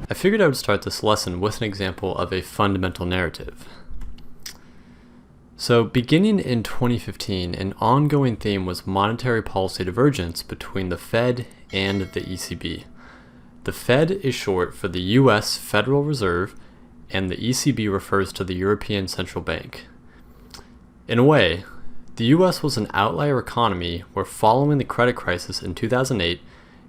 I figured I would start this lesson with an example of a fundamental narrative. So beginning in 2015, an ongoing theme was monetary policy divergence between the Fed and the ECB. The Fed is short for the US Federal Reserve, and the ECB refers to the European Central Bank. In a way, the US was an outlier economy where following the credit crisis in 2008,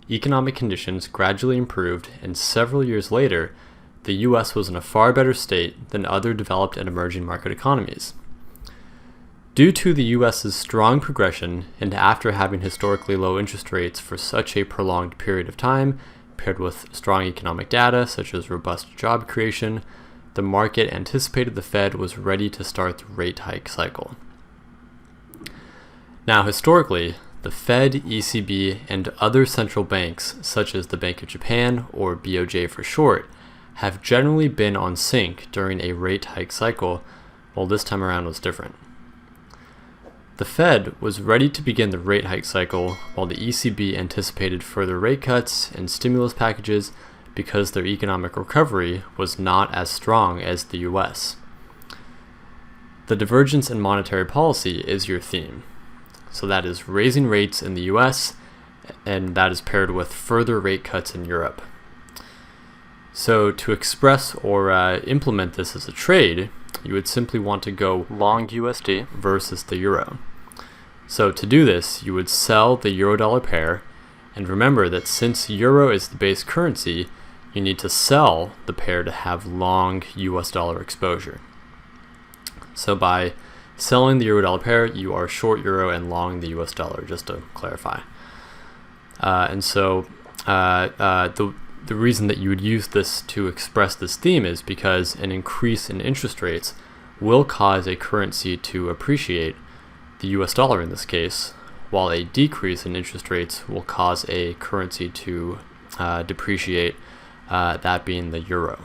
economic conditions gradually improved, and several years later, the US was in a far better state than other developed and emerging market economies. Due to the US's strong progression, and after having historically low interest rates for such a prolonged period of time, paired with strong economic data such as robust job creation, the market anticipated the Fed was ready to start the rate hike cycle. Now, historically, the Fed, ECB, and other central banks, such as the Bank of Japan, or BOJ for short, have generally been on sync during a rate hike cycle, while this time around was different. The Fed was ready to begin the rate hike cycle, while the ECB anticipated further rate cuts and stimulus packages because their economic recovery was not as strong as the US. The divergence in monetary policy is your theme. So that is raising rates in the US, and that is paired with further rate cuts in Europe. So to express or implement this as a trade, you would simply want to go long USD versus the euro. So to do this, you would sell the euro-dollar pair, and remember that since euro is the base currency, you need to sell the pair to have long US dollar exposure. So by selling the euro-dollar pair, you are short euro and long the US dollar, just to clarify. The reason that you would use this to express this theme is because an increase in interest rates will cause a currency to appreciate, the US dollar in this case, while a decrease in interest rates will cause a currency to depreciate, that being the euro.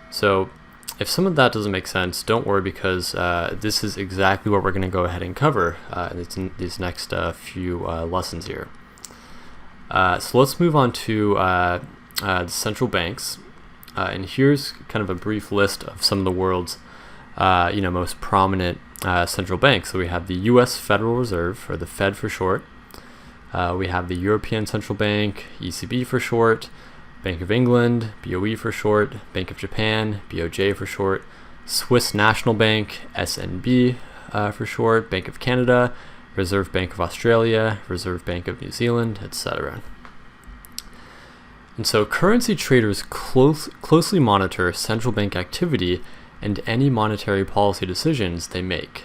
So if some of that doesn't make sense, don't worry, because this is exactly what we're going to go ahead and cover in these next few lessons here. So let's move on to the central banks, and here's kind of a brief list of some of the world's most prominent central banks. So we have the U.S. Federal Reserve, or the Fed for short. We have the European Central Bank, ECB for short. Bank of England, BOE for short. Bank of Japan, BOJ for short. Swiss National Bank, SNB for short. Bank of Canada, Reserve Bank of Australia, Reserve Bank of New Zealand, etc. And so currency traders closely monitor central bank activity and any monetary policy decisions they make.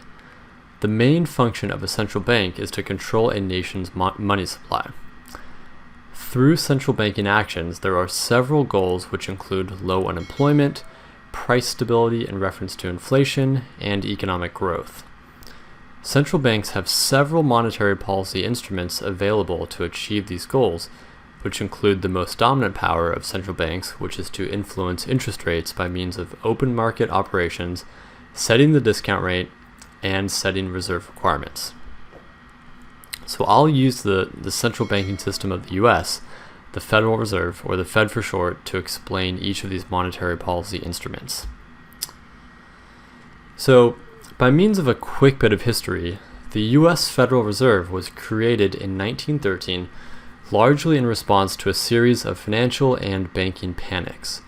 The main function of a central bank is to control a nation's money supply. Through central banking actions, there are several goals which include low unemployment, price stability in reference to inflation, and economic growth. Central banks have several monetary policy instruments available to achieve these goals, which include the most dominant power of central banks, which is to influence interest rates by means of open market operations, setting the discount rate, and setting reserve requirements. So I'll use the central banking system of the US, the Federal Reserve, or the Fed for short, to explain each of these monetary policy instruments. So by means of a quick bit of history, the US Federal Reserve was created in 1913 largely in response to a series of financial and banking panics.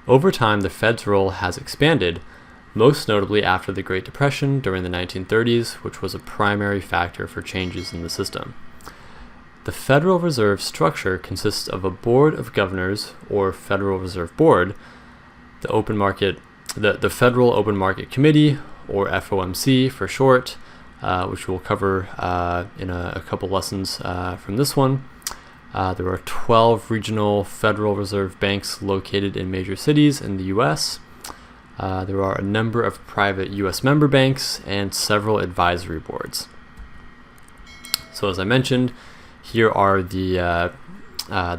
Over time, the Fed's role has expanded, most notably after the Great Depression during the 1930s, which was a primary factor for changes in the system. The Federal Reserve structure consists of a board of governors, or Federal Reserve Board, the Federal Open Market Committee, or FOMC for short, which we'll cover in a couple lessons from this one. There are 12 regional Federal Reserve banks located in major cities in the U.S. There are a number of private U.S. member banks and several advisory boards. So as I mentioned, here are the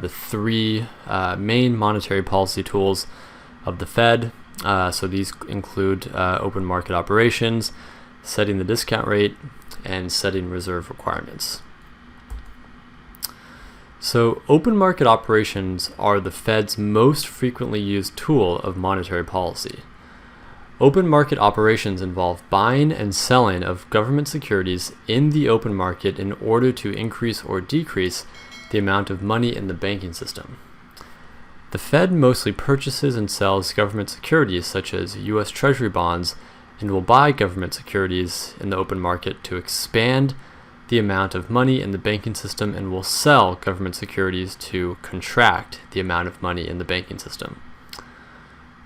three main monetary policy tools of the Fed. So these include open market operations, setting the discount rate, and setting reserve requirements. So open market operations are the Fed's most frequently used tool of monetary policy. Open market operations involve buying and selling of government securities in the open market in order to increase or decrease the amount of money in the banking system. The Fed mostly purchases and sells government securities such as U.S. Treasury bonds and will buy government securities in the open market to expand the amount of money in the banking system and will sell government securities to contract the amount of money in the banking system.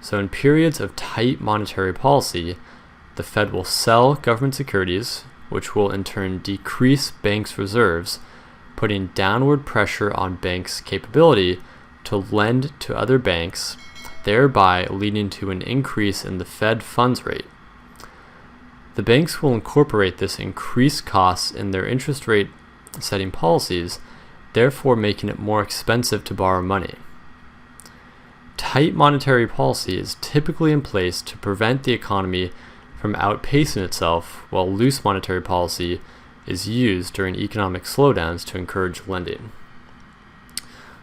So in periods of tight monetary policy, the Fed will sell government securities, which will in turn decrease banks' reserves, putting downward pressure on banks' capability to lend to other banks, thereby leading to an increase in the Fed funds rate. The banks will incorporate this increased costs in their interest rate setting policies, therefore making it more expensive to borrow money. Tight monetary policy is typically in place to prevent the economy from outpacing itself, while loose monetary policy is used during economic slowdowns to encourage lending.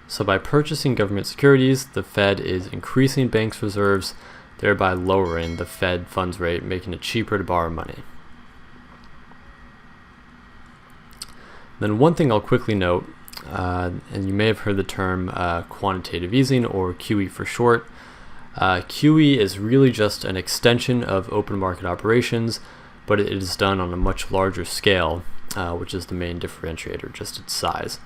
So by purchasing government securities, the Fed is increasing banks' reserves, thereby lowering the Fed funds rate, making it cheaper to borrow money. Then one thing I'll quickly note, and you may have heard the term quantitative easing, or QE for short. QE is really just an extension of open market operations, but it is done on a much larger scale, which is the main differentiator, just its size.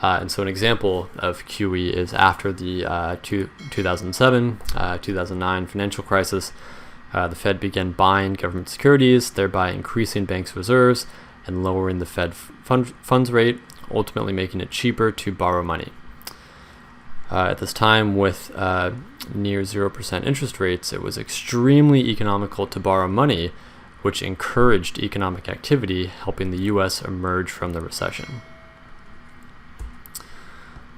And so an example of QE is after the 2007-2009 financial crisis, the Fed began buying government securities, thereby increasing banks' reserves and lowering the Fed funds rate, ultimately making it cheaper to borrow money. At this time, with near 0% interest rates, it was extremely economical to borrow money, which encouraged economic activity, helping the U.S. emerge from the recession.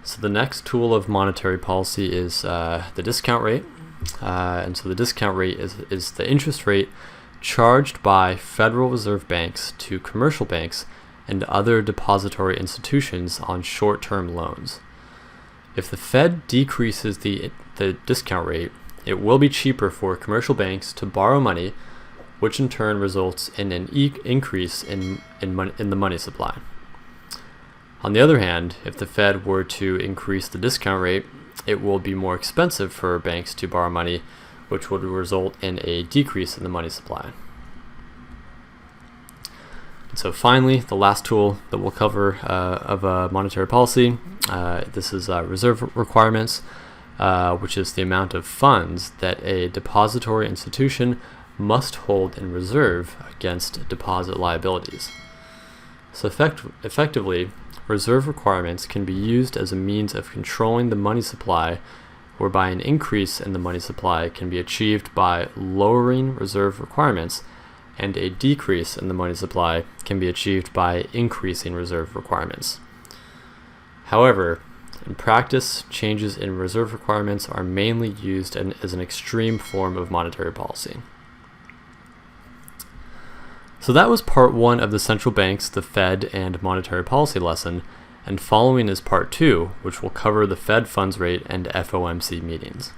So the next tool of monetary policy is the discount rate. And so the discount rate is the interest rate charged by Federal Reserve banks to commercial banks and other depository institutions on short-term loans. If the Fed decreases the discount rate, it will be cheaper for commercial banks to borrow money, which in turn results in an increase in the money supply. On the other hand, if the Fed were to increase the discount rate, it will be more expensive for banks to borrow money, which would result in a decrease in the money supply. And so finally, the last tool that we'll cover of monetary policy, this is reserve requirements, which is the amount of funds that a depository institution must hold in reserve against deposit liabilities. So effectively, reserve requirements can be used as a means of controlling the money supply, whereby an increase in the money supply can be achieved by lowering reserve requirements, and a decrease in the money supply can be achieved by increasing reserve requirements. However, in practice, changes in reserve requirements are mainly used as an extreme form of monetary policy. So that was part one of the central banks, the Fed, and monetary policy lesson, and following is part two, which will cover the Fed funds rate and FOMC meetings.